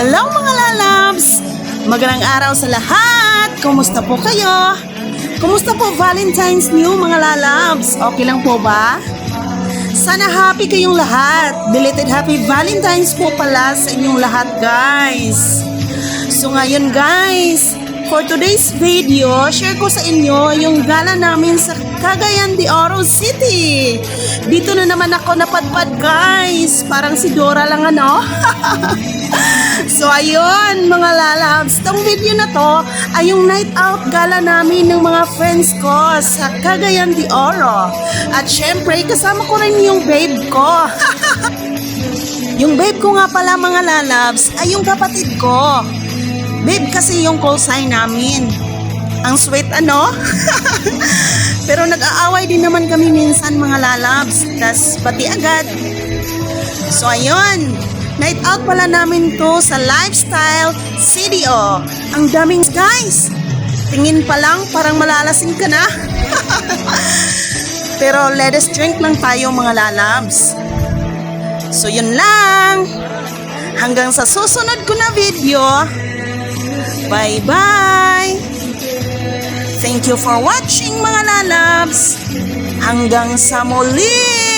Hello mga lalabs! Magandang araw sa lahat! Kumusta po kayo? Kumusta po Valentine's New mga lalabs? Okay lang po ba? Sana happy kayong lahat. Belated Happy Valentine's po pala sa inyong lahat guys. So ngayon guys, for today's video, share ko sa inyo yung gala namin sa Cagayan de Oro City. Dito na naman ako napadpad guys. Parang si Dora lang ano. So ayun mga lalabs, tong video na to ay yung night out gala namin ng mga friends ko sa Cagayan de Oro. At syempre kasama ko rin yung babe ko. Yung babe ko nga pala mga lalabs ay yung kapatid ko. Babe kasi yung call sign namin. Ang sweet ano? Pero nag-aaway din naman kami minsan mga lalabs. Tas pati agad. So ayun, night out pala namin to sa Lifestyle CDO. Ang daming guys. Tingin pa lang parang malalasing ka na. Pero let us drink lang tayo mga lalabs. So yun lang. Hanggang sa susunod ko na video. Bye-bye! Thank you for watching mga lalabs! Hanggang sa muli!